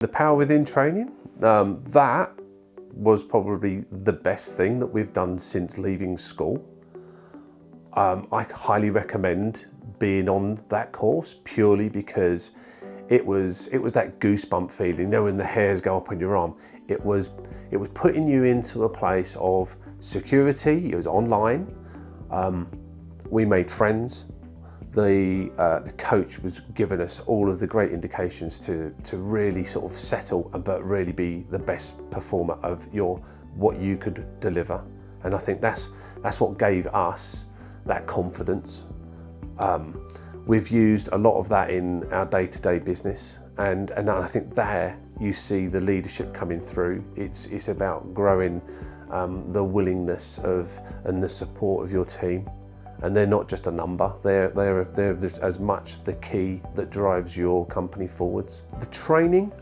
The power within training, that was probably the best thing that we've done since leaving school. I highly recommend being on that course purely because it was that goosebump feeling, you know, when the hairs go up on your arm. It was putting you into a place of security. It was online. We made friends. The coach was giving us all of the great indications to really sort of settle but really be the best performer of what you could deliver. And I think that's what gave us that confidence. We've used a lot of that in our day-to-day business, and I think there you see the leadership coming through. It's about growing the willingness and the support of your team. And they're not just a number, they're as much the key that drives your company forwards. The training,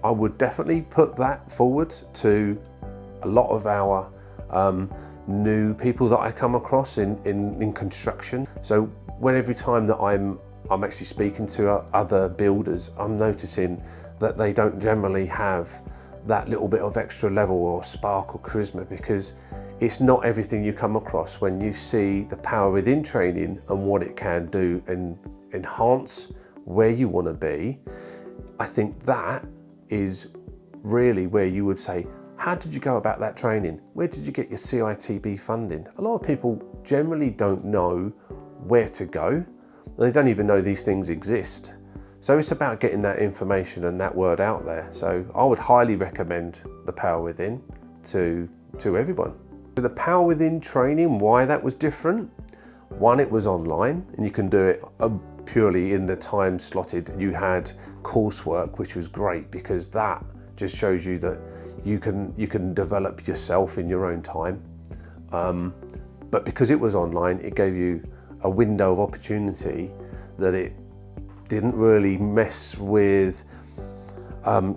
I would definitely put that forward to a lot of our new people that I come across in construction. So every time that I'm actually speaking to other builders, I'm noticing that they don't generally have that little bit of extra level or spark or charisma, because it's not everything you come across when you see the power within training and what it can do and enhance where you want to be. I think that is really where you would say, how did you go about that training? Where did you get your CITB funding? A lot of people generally don't know where to go. They don't even know these things exist. So it's about getting that information and that word out there. So I would highly recommend the power within to everyone. So the power within training, why that was different. One, it was online and you can do it purely in the time slotted. You had coursework, which was great because that just shows you that you can develop yourself in your own time. But because it was online, it gave you a window of opportunity that it didn't really mess with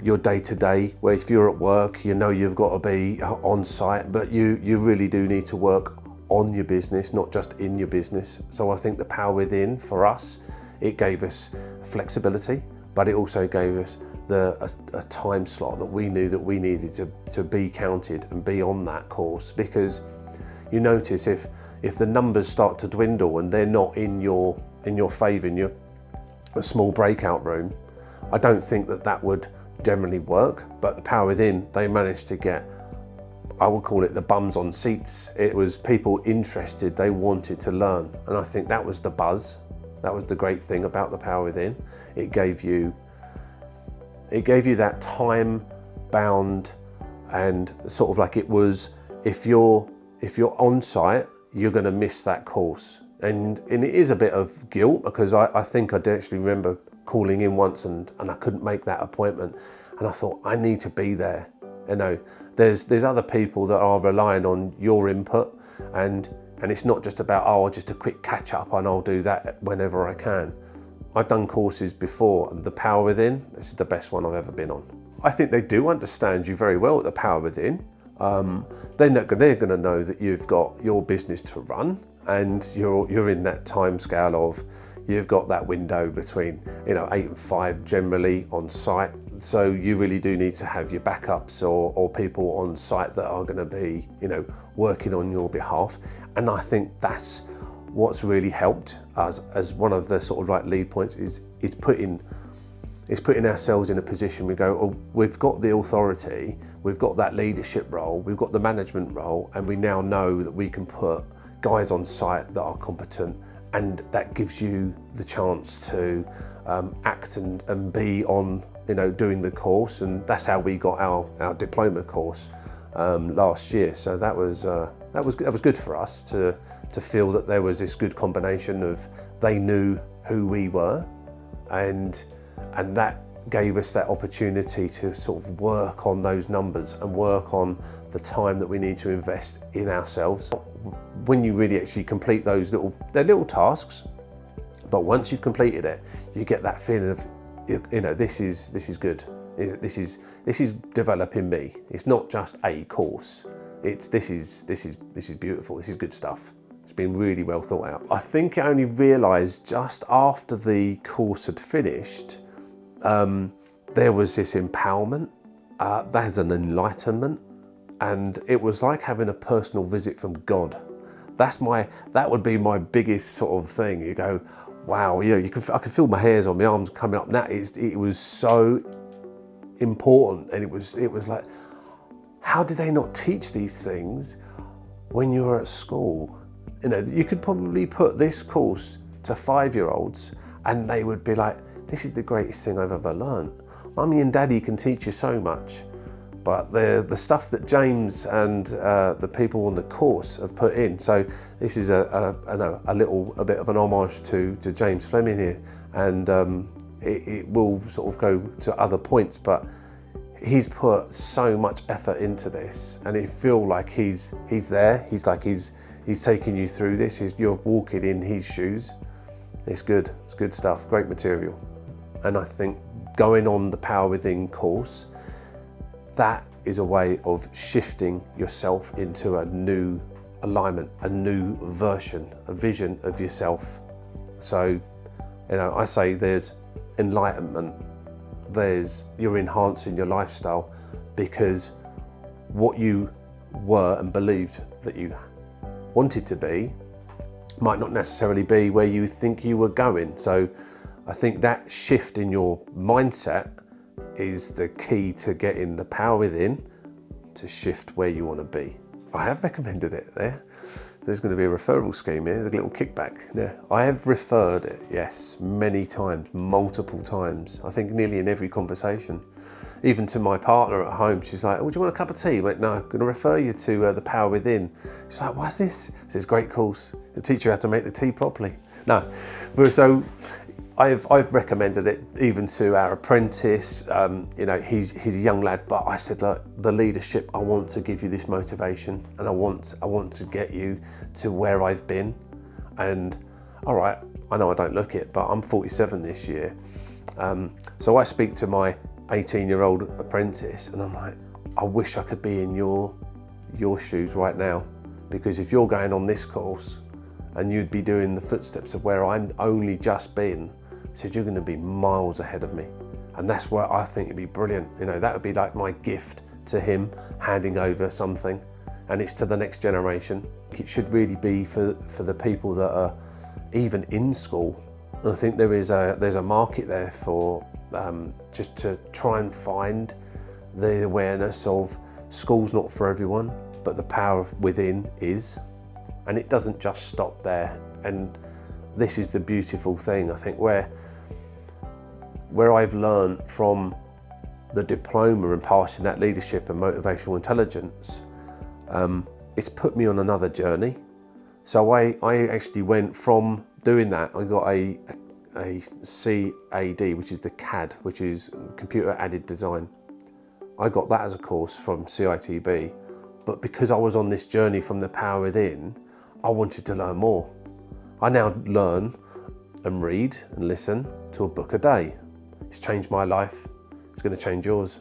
your day-to-day, where if you're at work, you know you've got to be on site, but you really do need to work on your business, not just in your business. So I think the power within, for us, it gave us flexibility, but it also gave us a time slot that we knew that we needed to be counted and be on that course. Because you notice if the numbers start to dwindle and they're not in your favour, in a small breakout room, I don't think that would generally work. But the power within, they managed to get, I would call it the bums on seats. It was people interested, they wanted to learn. And I think that was the buzz. That was the great thing about the power within. It gave you that time bound, and sort of like it was, if you're on site, you're going to miss that course. And it is a bit of guilt, because I think I actually remember calling in once and I couldn't make that appointment, and I thought, I need to be there. You know, there's other people that are relying on your input, and it's not just about, just a quick catch up and I'll do that whenever I can. I've done courses before, and the power within, this is the best one I've ever been on. I think they do understand you very well at the power within. They're going to know that you've got your business to run, and you're in that time scale of, you've got that window between 8 and 5 generally on site. So you really do need to have your backups or people on site that are going to be working on your behalf. And I think that's what's really helped us as one of the sort of like lead points is putting ourselves in a position we go, oh, we've got the authority, we've got that leadership role, we've got the management role, and we now know that we can put guys on site that are competent, and that gives you the chance to act and be on, doing the course. And that's how we got our diploma course last year. So that was good for us to feel that there was this good combination of, they knew who we were, and that gave us that opportunity to sort of work on those numbers and work on the time that we need to invest in ourselves. When you really actually complete those they're little tasks, but once you've completed it, you get that feeling of, this is good. This is developing me. It's not just a course. This is beautiful. This is good stuff. It's been really well thought out. I think I only realised just after the course had finished there was this empowerment, there's an enlightenment, and it was like having a personal visit from God. That would be my biggest sort of thing. You go, wow, I can feel my hairs on my arms coming up now. It was so important, and it was like, how did they not teach these things when you're at school? You could probably put this course to 5-year-olds and they would be like, this is the greatest thing I've ever learned. Mummy and Daddy can teach you so much, but the stuff that James and the people on the course have put in. So this is a bit of an homage to James Fleming here, and it will sort of go to other points, but he's put so much effort into this, and it feel like he's there. He's taking you through this. You're walking in his shoes. It's good stuff, great material. And I think going on the Power Within course, that is a way of shifting yourself into a new alignment, a new version, a vision of yourself. So, I say there's enlightenment, you're enhancing your lifestyle, because what you were and believed that you wanted to be might not necessarily be where you think you were going. So I think that shift in your mindset is the key to getting the power within to shift where you want to be. I have recommended it there. There's going to be a referral scheme here. There's a little kickback. Yeah, I have referred it, yes, many times, multiple times. I think nearly in every conversation. Even to my partner at home, she's like, oh, do you want a cup of tea? I went, no, I'm going to refer you to the Power Within. She's like, what's this? I says, great course. It'll teach you how to make the tea properly. No, so I've recommended it even to our apprentice. He's a young lad, but I said, look, the leadership, I want to give you this motivation, and I want to get you to where I've been. And all right, I know I don't look it, but I'm 47 this year. So I speak to my 18-year-old apprentice, and I'm like, I wish I could be in your shoes right now, because if you're going on this course and you'd be doing the footsteps of where I'm only just been, so you're going to be miles ahead of me. And that's where I think it'd be brilliant. That would be like my gift to him, handing over something, and it's to the next generation. It should really be for the people that are even in school. And I think there's a market there for just to try and find the awareness of school's not for everyone, but the power within is. And it doesn't just stop there. And this is the beautiful thing, I think, where I've learned from the diploma and passing that leadership and motivational intelligence, it's put me on another journey. So I actually went from doing that, I got a CAD, which is the CAD, which is computer aided design. I got that as a course from CITB, but because I was on this journey from the power within, I wanted to learn more. I now learn and read and listen to a book a day. It's changed my life. It's going to change yours.